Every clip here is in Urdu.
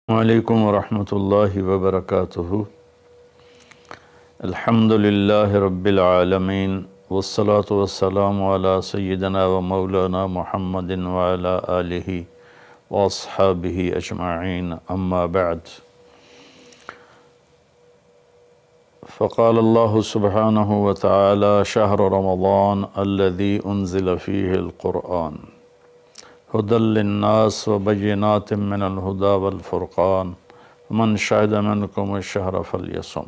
وعلیکم ورحمۃ اللہ وبرکاتہ۔ الحمدللہ رب العالمین والصلاة والسلام علی سیدنا و مولانا محمد وعلی آلہ واصحابہ اجمعین، اما بعد۔ فقال اللہ سبحانہ وتعالی شہر رمضان الذی انزل فیہ القرآن هدى للناس وبينات من الهدى والفرقان من شهد منكم الشهر فليصم۔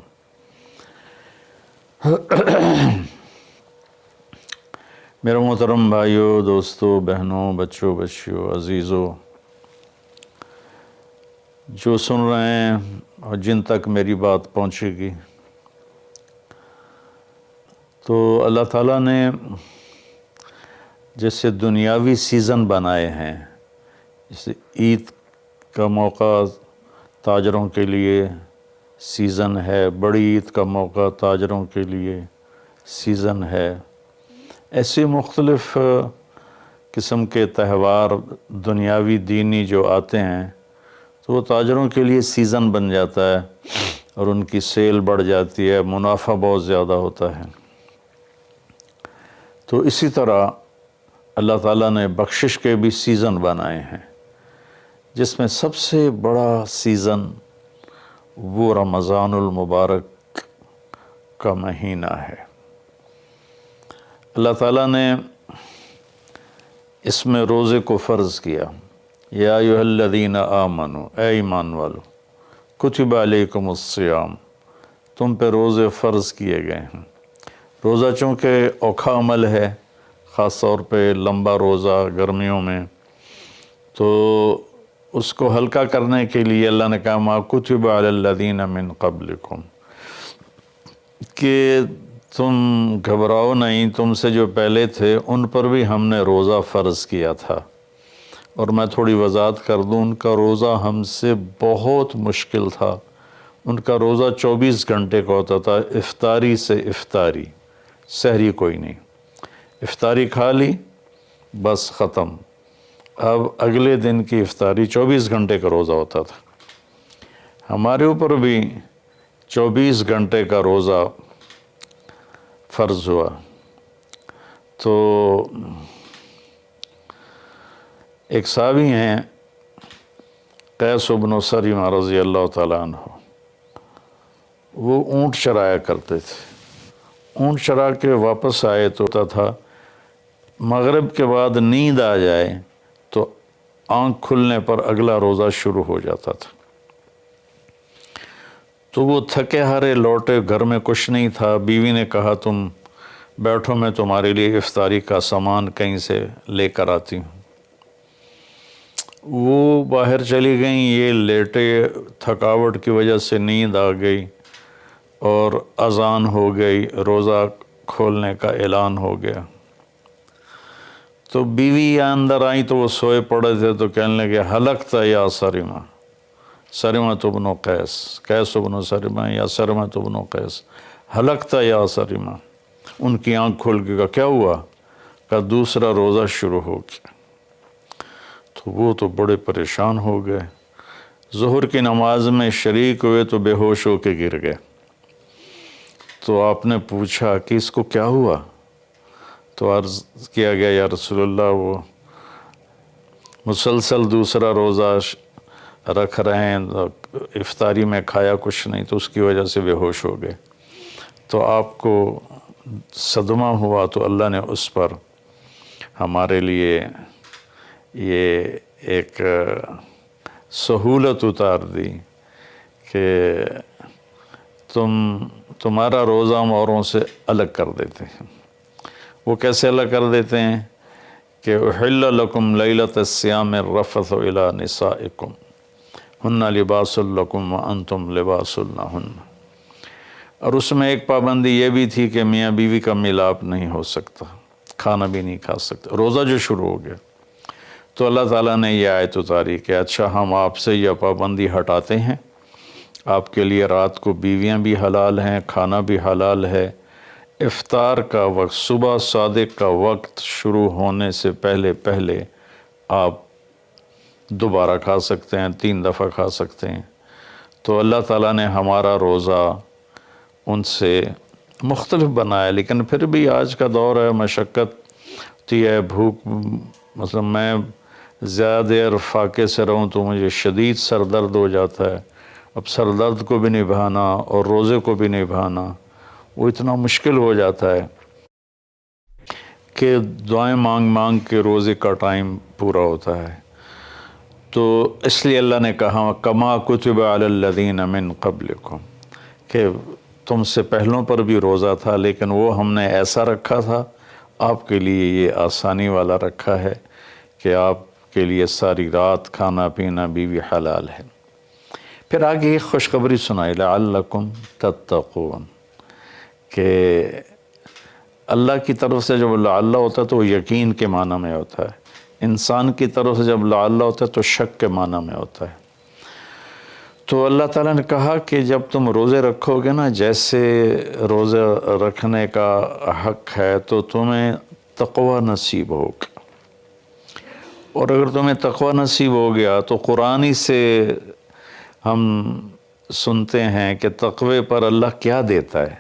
میرے محترم بھائیوں، دوستوں، بہنوں، بچوں، بچیوں، عزیزوں، جو سن رہے ہیں اور جن تک میری بات پہنچے گی، تو اللہ تعالیٰ نے جیسے دنیاوی سیزن بنائے ہیں، جیسے عید کا موقع تاجروں کے لیے سیزن ہے، بڑی عید کا موقع تاجروں کے لیے سیزن ہے، ایسے مختلف قسم کے تہوار دنیاوی دینی جو آتے ہیں تو وہ تاجروں کے لیے سیزن بن جاتا ہے اور ان کی سیل بڑھ جاتی ہے، منافع بہت زیادہ ہوتا ہے۔ تو اسی طرح اللہ تعالیٰ نے بخشش کے بھی سیزن بنائے ہیں، جس میں سب سے بڑا سیزن وہ رمضان المبارک کا مہینہ ہے۔ اللہ تعالیٰ نے اس میں روزے کو فرض کیا۔ یا ایھا الذین آمنوا، اے ایمان والو، کتب علیکم الصیام، تم پہ روزے فرض کیے گئے ہیں۔ روزہ چونکہ اوکھا عمل ہے، خاص طور پہ لمبا روزہ گرمیوں میں، تو اس کو ہلکا کرنے کے لیے اللہ نے کہا ما کتب علی الذین من قبلکم، کہ تم گھبراؤ نہیں، تم سے جو پہلے تھے ان پر بھی ہم نے روزہ فرض کیا تھا۔ اور میں تھوڑی وضاحت کر دوں، ان کا روزہ ہم سے بہت مشکل تھا۔ ان کا روزہ 24 گھنٹے کا ہوتا تھا، افطاری سے افطاری، سحری کوئی نہیں، افطاری کھا لی بس ختم، اب اگلے دن کی افطاری، 24 گھنٹے کا روزہ ہوتا تھا۔ ہمارے اوپر بھی 24 گھنٹے کا روزہ فرض ہوا۔ تو ایک صحابی ہیں قیس بن سریمہ رضی اللہ تعالیٰ عنہ، وہ اونٹ چرایا کرتے تھے۔ اونٹ چرا کے واپس آئے تو ہوتا تھا مغرب کے بعد نیند آ جائے تو آنکھ کھلنے پر اگلا روزہ شروع ہو جاتا تھا۔ تو وہ تھکے ہارے لوٹے، گھر میں کچھ نہیں تھا۔ بیوی نے کہا تم بیٹھو، میں تمہارے لیے افطاری کا سامان کہیں سے لے کر آتی ہوں۔ وہ باہر چلی گئیں، یہ لیٹے، تھکاوٹ کی وجہ سے نیند آ گئی اور اذان ہو گئی، روزہ کھولنے کا اعلان ہو گیا۔ تو بیوی اندر آئیں تو وہ سوئے پڑے تھے، تو کہنے لگے ہلکت یا سریمہ، سریمہ بن قیس، قیس بن سریمہ یا سریمہ بن قیس، ہلکت یا سریمہ۔ ان کی آنکھ کھل کے کہا کیا ہوا؟ کہا دوسرا روزہ شروع ہو گیا۔ تو وہ تو بڑے پریشان ہو گئے، ظہر کی نماز میں شریک ہوئے تو بے ہوش ہو کے گر گئے۔ تو آپ نے پوچھا کہ اس کو کیا ہوا؟ تو عرض کیا گیا یا رسول اللہ وہ مسلسل دوسرا روزہ رکھ رہے ہیں، افطاری میں کھایا کچھ نہیں تو اس کی وجہ سے بے ہوش ہو گئے۔ تو آپ کو صدمہ ہوا تو اللہ نے اس پر ہمارے لیے یہ ایک سہولت اتار دی کہ تمہارا روزہ ہم اوروں سے الگ کر دیتے ہیں۔ وہ کیسے الگ کر دیتے ہیں کہ احل لکم لیلۃ الصیام الرفث الی نسائکم ہن لباس لکم وانتم لباس لہن۔ اور اس میں ایک پابندی یہ بھی تھی کہ میاں بیوی کا ملاپ نہیں ہو سکتا، کھانا بھی نہیں کھا سکتا، روزہ جو شروع ہو گیا۔ تو اللہ تعالیٰ نے یہ آیت اتاری کہ اچھا ہم آپ سے یہ پابندی ہٹاتے ہیں، آپ کے لیے رات کو بیویاں بھی حلال ہیں، کھانا بھی حلال ہے، افطار کا وقت، صبح صادق کا وقت شروع ہونے سے پہلے آپ دوبارہ کھا سکتے ہیں، 3 دفعہ کھا سکتے ہیں۔ تو اللہ تعالیٰ نے ہمارا روزہ ان سے مختلف بنایا، لیکن پھر بھی آج کا دور ہے، مشقت ہوتی ہے، بھوک، مثلا میں زیادہ دیر فاقے سے رہوں تو مجھے شدید سر درد ہو جاتا ہے، اب سر درد کو بھی نبھانا اور روزے کو بھی نبھانا وہ اتنا مشکل ہو جاتا ہے کہ دعائیں مانگ مانگ کے روزے کا ٹائم پورا ہوتا ہے۔ تو اس لیے اللہ نے کہا کما کتب علی الذین من قبلکم، کہ تم سے پہلوں پر بھی روزہ تھا لیکن وہ ہم نے ایسا رکھا تھا، آپ کے لیے یہ آسانی والا رکھا ہے کہ آپ کے لیے ساری رات کھانا پینا بیوی حلال ہے۔ پھر آگے ایک خوشخبری سنائی لعلکم تتقون، کہ اللہ کی طرف سے جب لعل ہوتا ہے تو وہ یقین کے معنی میں ہوتا ہے، انسان کی طرف سے جب لعل ہوتا ہے تو شک کے معنی میں ہوتا ہے۔ تو اللہ تعالیٰ نے کہا کہ جب تم روزے رکھو گے نا، جیسے روزے رکھنے کا حق ہے تو تمہیں تقوی نصیب ہوگا، اور اگر تمہیں تقوی نصیب ہو گیا تو قرآن ہی سے ہم سنتے ہیں کہ تقوی پر اللہ کیا دیتا ہے،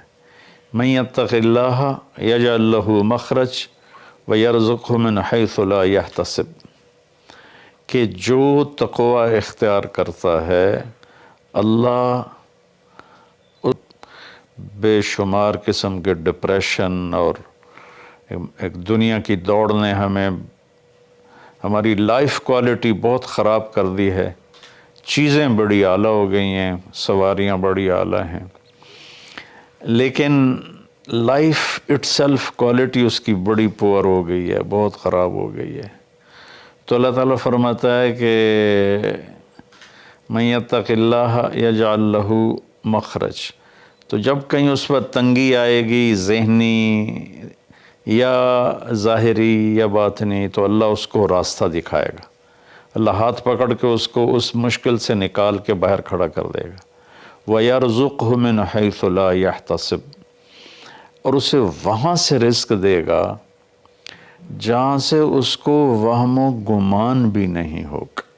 من یتق اللہ یجعل لہ مخرج ویرزقہ من حیث لا یحتسب، کہ جو تقوی اختیار کرتا ہے اللہ بے شمار قسم کے ڈپریشن اور ایک دنیا کی دوڑ نے ہماری لائف کوالٹی بہت خراب کر دی ہے، چیزیں بڑی اعلیٰ ہو گئی ہیں، سواریاں بڑی اعلیٰ ہیں، لیکن لائف اٹ سیلف کوالٹی اس کی بڑی پور ہو گئی ہے، بہت خراب ہو گئی ہے۔ تو اللہ تعالیٰ فرماتا ہے کہ من یتق اللہ یجعل لہ مخرج، تو جب کہیں اس پر تنگی آئے گی ذہنی یا ظاہری یا باطنی تو اللہ اس کو راستہ دکھائے گا، اللہ ہاتھ پکڑ کے اس کو اس مشکل سے نکال کے باہر کھڑا کر دے گا۔ وَيَرْزُقْهُ مِنْ حَيْثُ لَا يَحْتَسِبْ، اور اسے وہاں سے رزق دے گا جہاں سے اس کو وہم و گمان بھی نہیں ہوگا۔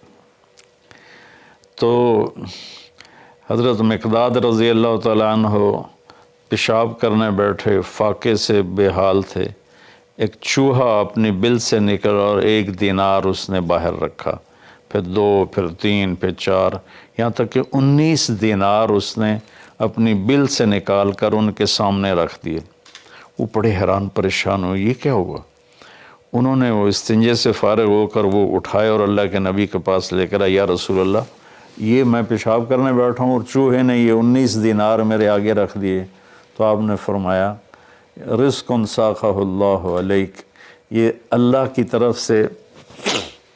تو حضرت مقداد رضی اللہ تعالیٰ عنہ پیشاب کرنے بیٹھے، فاقے سے بے حال تھے، ایک چوہا اپنی بل سے نکل اور 1 دینار اس نے باہر رکھا، پھر 2، پھر 3، پھر 4، یہاں تک کہ 19 دینار اس نے اپنی بل سے نکال کر ان کے سامنے رکھ دیے۔ وہ بڑے حیران پریشان ہوئے، یہ کیا ہوا؟ انہوں نے وہ استنجے سے فارغ ہو کر وہ اٹھائے اور اللہ کے نبی کے پاس لے کر آئے، یا رسول اللہ یہ میں پیشاب کرنے بیٹھا ہوں اور چوہے نے یہ 19 دینار میرے آگے رکھ دیے۔ تو آپ نے فرمایا رزق ساقہ اللہ علیک، یہ اللہ کی طرف سے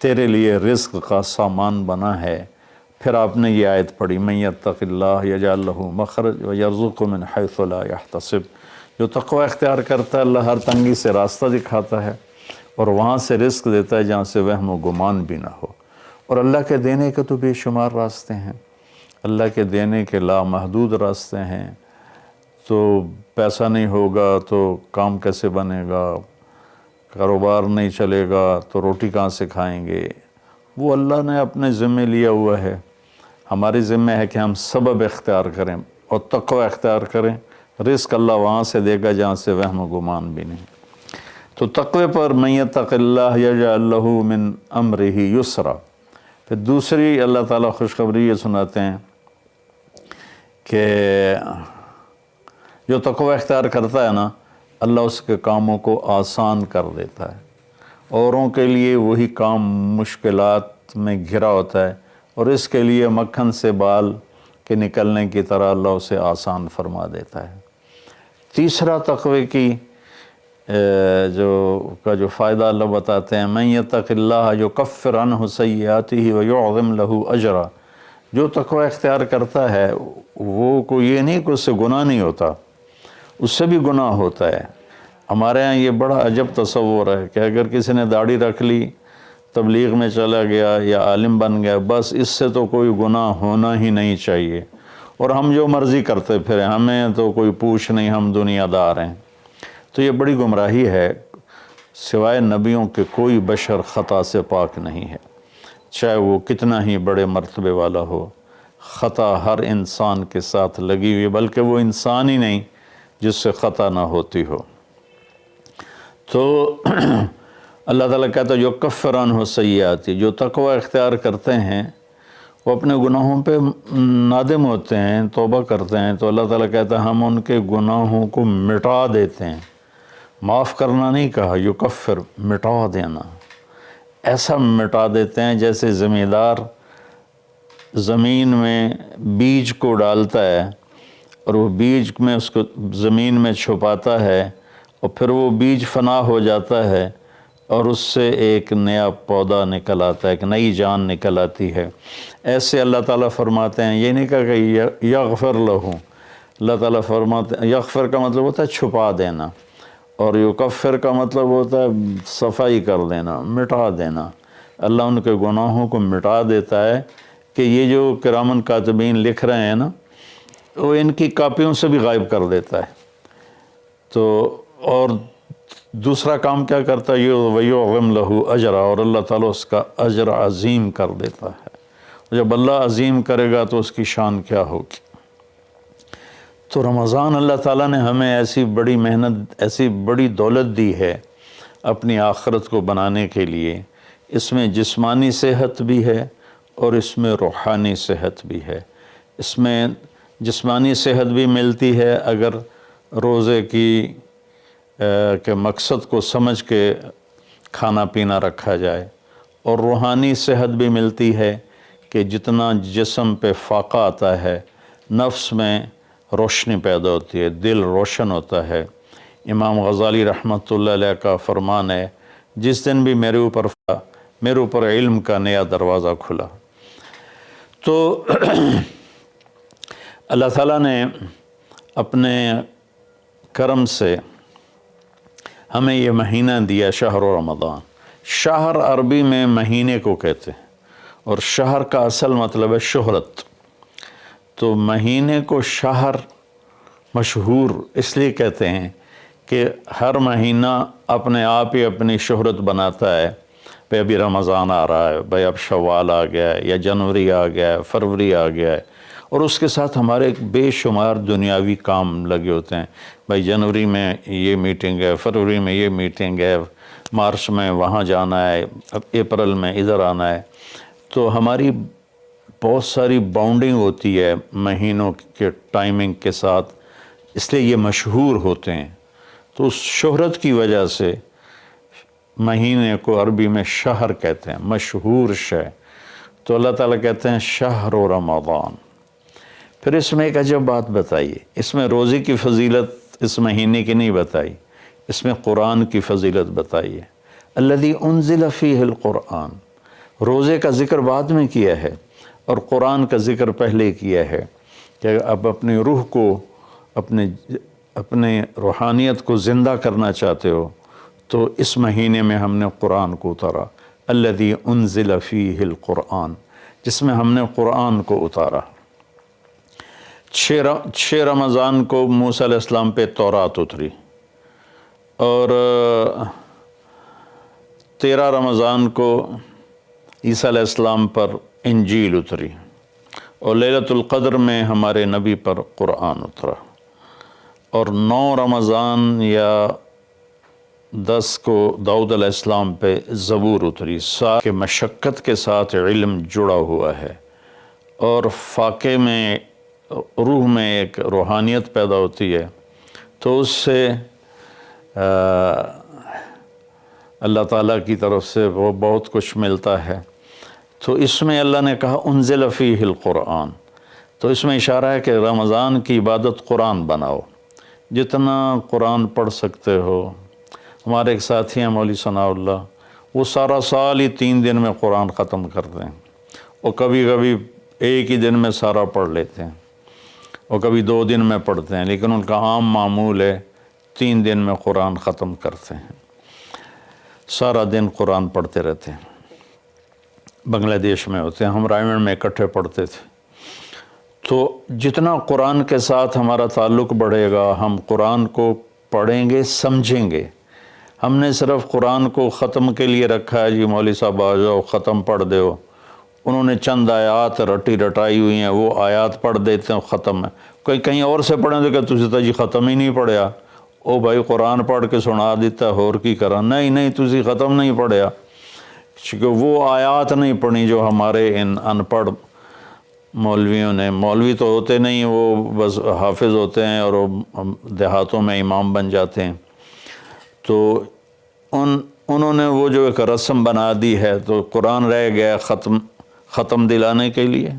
تیرے لیے رزق کا سامان بنا ہے۔ پھر آپ نے یہ آیت پڑھی من یتق اللہ یجعل لہ مخرج ویرزقہ من حیث لا یحتسب، جو تقوی اختیار کرتا ہے اللہ ہر تنگی سے راستہ دکھاتا ہے اور وہاں سے رزق دیتا ہے جہاں سے وہم و گمان بھی نہ ہو۔ اور اللہ کے دینے کے تو بے شمار راستے ہیں، اللہ کے دینے کے لامحدود راستے ہیں۔ تو پیسہ نہیں ہوگا تو کام کیسے بنے گا، کاروبار نہیں چلے گا تو روٹی کہاں سے کھائیں گے، وہ اللہ نے اپنے ذمے لیا ہوا ہے۔ ہماری ذمہ ہے کہ ہم سبب اختیار کریں اور تقوی اختیار کریں، رزق اللہ وہاں سے دے گا جہاں سے وہم و گمان بھی نہیں۔ تو تقوی پر من یتق اللہ یجعل لہ من امرہ یسرا۔ پھر دوسری اللہ تعالیٰ خوشخبری یہ سناتے ہیں کہ جو تقوی اختیار کرتا ہے نا، اللہ اس کے کاموں کو آسان کر دیتا ہے۔ اوروں کے لیے وہی کام مشکلات میں گھرا ہوتا ہے اور اس کے لیے مکھن سے بال کے نکلنے کی طرح اللہ اسے آسان فرما دیتا ہے۔ تیسرا تقوی کی جو فائدہ اللہ بتاتے ہیں، من یتق اللہ یکفر عنہ سیئاتہ ویعظم لہ اجرا، جو تقوی اختیار کرتا ہے وہ کوئی یہ نہیں کہ اس سے گناہ نہیں ہوتا، اس سے بھی گناہ ہوتا ہے۔ ہمارے ہاں یہ بڑا عجب تصور ہے کہ اگر کسی نے داڑھی رکھ لی، تبلیغ میں چلا گیا یا عالم بن گیا، بس اس سے تو کوئی گناہ ہونا ہی نہیں چاہیے، اور ہم جو مرضی کرتے پھریں، ہمیں تو کوئی پوچھ نہیں، ہم دنیا دار ہیں۔ تو یہ بڑی گمراہی ہے، سوائے نبیوں کے کوئی بشر خطا سے پاک نہیں ہے، چاہے وہ کتنا ہی بڑے مرتبے والا ہو، خطا ہر انسان کے ساتھ لگی ہوئی، بلکہ وہ انسان ہی نہیں جس سے خطا نہ ہوتی ہو۔ تو اللہ تعالیٰ کہتا ہے یکفر عنہ سیئات، جو تقوی اختیار کرتے ہیں وہ اپنے گناہوں پہ نادم ہوتے ہیں، توبہ کرتے ہیں، تو اللہ تعالیٰ کہتا ہے ہم ان کے گناہوں کو مٹا دیتے ہیں۔ معاف کرنا نہیں کہا، یکفر مٹا دینا، ایسا مٹا دیتے ہیں جیسے زمیندار زمین میں بیج کو ڈالتا ہے اور وہ بیج میں اس کو زمین میں چھپاتا ہے اور پھر وہ بیج فنا ہو جاتا ہے اور اس سے ایک نیا پودا نکل آتا ہے، ایک نئی جان نکل آتی ہے۔ ایسے اللہ تعالیٰ فرماتے ہیں، یہ نہیں کہا کہ یغفر لہو، اللہ تعالیٰ فرماتے ہیں یغفر کا مطلب ہوتا ہے چھپا دینا، اور یکفر کا مطلب ہوتا ہے صفائی کر دینا، مٹا دینا۔ اللہ ان کے گناہوں کو مٹا دیتا ہے کہ یہ جو کرامن کاتبین لکھ رہے ہیں نا، وہ ان کی کاپیوں سے بھی غائب کر دیتا ہے۔ تو اور دوسرا کام کیا کرتا ہے، وَيُعْظِمْ لَهُ أَجْرًا، اور اللہ تعالیٰ اس کا اجر عظیم کر دیتا ہے۔ جب اللہ عظیم کرے گا تو اس کی شان کیا ہوگی۔ تو رمضان اللہ تعالیٰ نے ہمیں ایسی بڑی محنت، ایسی بڑی دولت دی ہے اپنی آخرت کو بنانے کے لیے۔ اس میں جسمانی صحت بھی ہے اور اس میں روحانی صحت بھی ہے۔ اس میں جسمانی صحت بھی ملتی ہے اگر روزے کے مقصد کو سمجھ کے کھانا پینا رکھا جائے، اور روحانی صحت بھی ملتی ہے کہ جتنا جسم پہ فاقہ آتا ہے نفس میں روشنی پیدا ہوتی ہے، دل روشن ہوتا ہے۔ امام غزالی رحمۃ اللہ علیہ کا فرمان ہے، جس دن بھی میرے اوپر علم کا نیا دروازہ کھلا۔ تو اللہ تعالیٰ نے اپنے کرم سے ہمیں یہ مہینہ دیا، شہر رمضان۔ شہر عربی میں مہینے کو کہتے ہیں، اور شہر کا اصل مطلب ہے شہرت۔ تو مہینے کو شہر مشہور اس لیے کہتے ہیں کہ ہر مہینہ اپنے آپ ہی اپنی شہرت بناتا ہے۔ بھئی ابھی رمضان آ رہا ہے، بھئی اب شوال آ گیا ہے، یا جنوری آ گیا ہے، فروری آ گیا ہے، اور اس کے ساتھ ہمارے بے شمار دنیاوی کام لگے ہوتے ہیں۔ بھئی جنوری میں یہ میٹنگ ہے، فروری میں یہ میٹنگ ہے، مارچ میں وہاں جانا ہے، اب اپریل میں ادھر آنا ہے۔ تو ہماری بہت ساری باؤنڈنگ ہوتی ہے مہینوں کے ٹائمنگ کے ساتھ، اس لیے یہ مشہور ہوتے ہیں۔ تو اس شہرت کی وجہ سے مہینے کو عربی میں شہر کہتے ہیں، مشہور شے۔ تو اللہ تعالیٰ کہتے ہیں شہر رمضان۔ پھر اس میں ایک عجب بات بتائیے، اس میں روزے کی فضیلت اس مہینے کی نہیں بتائی، اس میں قرآن کی فضیلت بتائیے۔ الذی انزل فیہ القرآن، روزے کا ذکر بعد میں کیا ہے اور قرآن کا ذکر پہلے کیا ہے کہ اب اپنی روح کو، اپنے روحانیت کو زندہ کرنا چاہتے ہو تو اس مہینے میں ہم نے قرآن کو اتارا۔ الذی انزل فیہ القرآن، جس میں ہم نے قرآن کو اتارا۔ 6 رمضان کو موسیٰ علیہ السلام پہ تورات اتری، اور 13 رمضان کو عیسیٰ علیہ السلام پر انجیل اتری، اور لیلۃ القدر میں ہمارے نبی پر قرآن اترا، اور 9 رمضان یا 10 کو داؤد علیہ السلام پہ زبور اتری۔ ساتھ کے مشقت کے ساتھ علم جڑا ہوا ہے، اور فاقے میں روح میں ایک روحانیت پیدا ہوتی ہے، تو اس سے اللہ تعالیٰ کی طرف سے وہ بہت کچھ ملتا ہے۔ تو اس میں اللہ نے کہا انزل فیہ القرآن، تو اس میں اشارہ ہے کہ رمضان کی عبادت قرآن بناؤ، جتنا قرآن پڑھ سکتے ہو۔ ہمارے ایک ساتھی ہیں مولوی ثناء اللہ، وہ سارا سال ہی 3 دن میں قرآن ختم کرتے ہیں، اور کبھی کبھی ایک ہی دن میں سارا پڑھ لیتے ہیں، اور کبھی 2 دن میں پڑھتے ہیں، لیکن ان کا عام معمول ہے 3 دن میں قرآن ختم کرتے ہیں، سارا دن قرآن پڑھتے رہتے ہیں۔ بنگلہ دیش میں ہوتے ہیں، ہم رائمنڈ میں اکٹھے پڑھتے تھے۔ تو جتنا قرآن کے ساتھ ہمارا تعلق بڑھے گا، ہم قرآن کو پڑھیں گے، سمجھیں گے۔ ہم نے صرف قرآن کو ختم کے لیے رکھا ہے، جی مولوی صاحب آ جاؤ ختم پڑھ دو، انہوں نے چند آیات رٹی رٹائی ہوئی ہیں، وہ آیات پڑھ دیتے ہیں، ختم ہے۔ کوئی کہیں اور سے پڑھیں تو کہ تسی تو جی ختم ہی نہیں پڑھیا، او بھائی قرآن پڑھ کے سنا دیتا ہور کی کرا، نہیں تسی ختم نہیں پڑھیا، کیونکہ وہ آیات نہیں پڑھی جو ہمارے ان ان پڑھ مولویوں نے، مولوی تو ہوتے نہیں، وہ بس حافظ ہوتے ہیں اور وہ دیہاتوں میں امام بن جاتے ہیں، تو انہوں نے وہ جو ایک رسم بنا دی ہے، تو قرآن رہ گیا ختم دلانے کے لیے،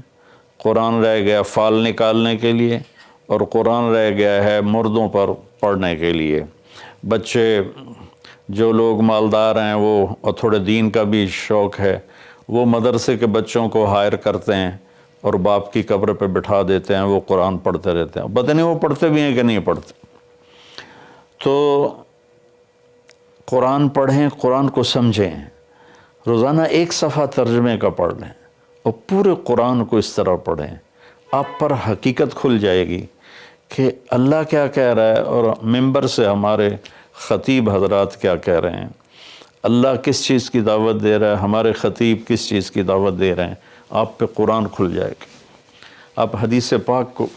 قرآن رہ گیا فال نکالنے کے لیے، اور قرآن رہ گیا ہے مردوں پر پڑھنے کے لیے۔ بچے جو لوگ مالدار ہیں وہ اور تھوڑے دین کا بھی شوق ہے، وہ مدرسے کے بچوں کو ہائر کرتے ہیں اور باپ کی قبر پہ بٹھا دیتے ہیں، وہ قرآن پڑھتے رہتے ہیں، پتہ نہیں وہ پڑھتے بھی ہیں کہ نہیں پڑھتے۔ تو قرآن پڑھیں، قرآن کو سمجھیں، روزانہ ایک صفحہ ترجمے کا پڑھ لیں اور پورے قرآن کو اس طرح پڑھیں، آپ پر حقیقت کھل جائے گی کہ اللہ کیا کہہ رہا ہے اور ممبر سے ہمارے خطیب حضرات کیا کہہ رہے ہیں، اللہ کس چیز کی دعوت دے رہا ہے، ہمارے خطیب کس چیز کی دعوت دے رہے ہیں، آپ پہ قرآن کھل جائے گا۔ آپ حدیث پاک کو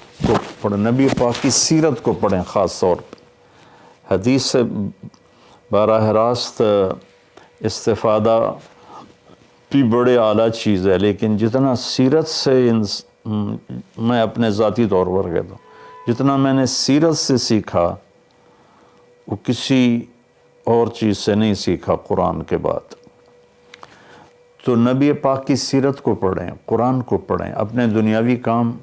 پڑھیں، نبی پاک کی سیرت کو پڑھیں، خاص طور پہ حدیث سے براہ راست استفادہ بھی بڑے اعلیٰ چیز ہے، لیکن جتنا سیرت سے میں اپنے ذاتی طور پر کہتا ہوں، جتنا میں نے سیرت سے سیکھا وہ کسی اور چیز سے نہیں سیکھا قرآن کے بعد۔ تو نبی پاک کی سیرت کو پڑھیں، قرآن کو پڑھیں، اپنے دنیاوی کام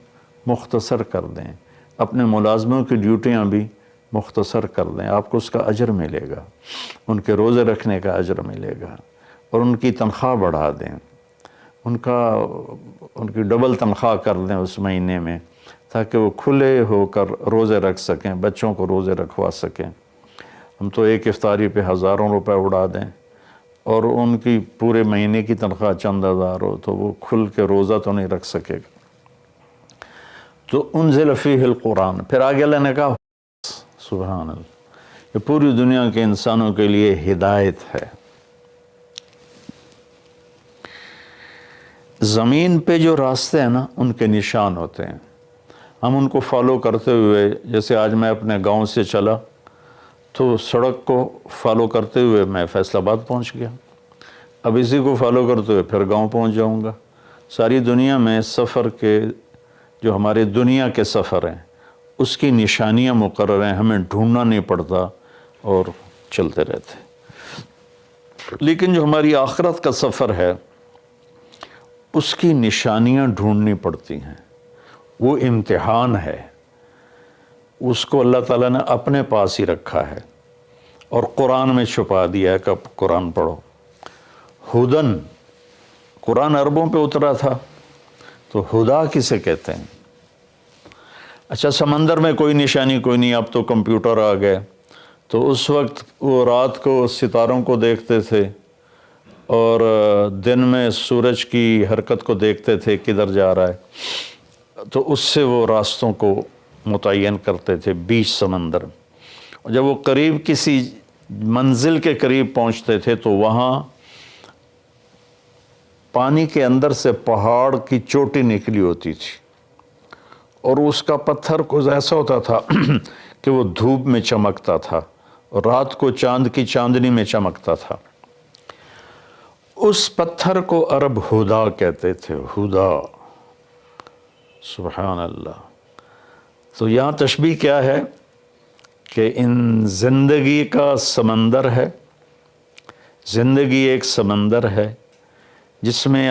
مختصر کر دیں، اپنے ملازموں کی ڈیوٹیاں بھی مختصر کر دیں، آپ کو اس کا اجر ملے گا، ان کے روزے رکھنے کا اجر ملے گا، اور ان کی تنخواہ بڑھا دیں، ان کی ڈبل تنخواہ کر دیں اس مہینے میں، تاکہ وہ کھلے ہو کر روزے رکھ سکیں، بچوں کو روزے رکھوا سکیں۔ ہم تو ایک افطاری پہ ہزاروں روپے اڑا دیں اور ان کی پورے مہینے کی تنخواہ چند ہزار ہو تو وہ کھل کے روزہ تو نہیں رکھ سکے گا۔ تو انزل فیہ القرآن، پھر آگے اللہ نے کہا سبحان اللہ، یہ پوری دنیا کے انسانوں کے لیے ہدایت ہے۔ زمین پہ جو راستے ہیں نا ان کے نشان ہوتے ہیں، ہم ان کو فالو کرتے ہوئے، جیسے آج میں اپنے گاؤں سے چلا تو سڑک کو فالو کرتے ہوئے میں فیصل آباد پہنچ گیا، اب اسی کو فالو کرتے ہوئے پھر گاؤں پہنچ جاؤں گا۔ ساری دنیا میں سفر کے جو ہمارے دنیا کے سفر ہیں اس کی نشانیاں مقرر ہیں، ہمیں ڈھونڈنا نہیں پڑتا اور چلتے رہتے۔ لیکن جو ہماری آخرت کا سفر ہے اس کی نشانیاں ڈھونڈنی پڑتی ہیں، وہ امتحان ہے، اس کو اللہ تعالیٰ نے اپنے پاس ہی رکھا ہے اور قرآن میں چھپا دیا ہے کہ اب قرآن پڑھو۔ ہدن، قرآن عربوں پہ اترا تھا تو ہدا کسے کہتے ہیں؟ اچھا سمندر میں کوئی نشانی کوئی نہیں، اب تو کمپیوٹر آ گئے، تو اس وقت وہ رات کو ستاروں کو دیکھتے تھے اور دن میں سورج کی حرکت کو دیکھتے تھے کدھر جا رہا ہے، تو اس سے وہ راستوں کو متعین کرتے تھے بیچ سمندر۔ جب وہ قریب کسی منزل کے قریب پہنچتے تھے تو وہاں پانی کے اندر سے پہاڑ کی چوٹی نکلی ہوتی تھی اور اس کا پتھر کچھ ایسا ہوتا تھا کہ وہ دھوپ میں چمکتا تھا اور رات کو چاند کی چاندنی میں چمکتا تھا۔ اس پتھر کو عرب ہدا کہتے تھے، ہدا، سبحان اللہ۔ تو یہاں تشبیہ کیا ہے کہ ان زندگی کا سمندر ہے، زندگی ایک سمندر ہے جس میں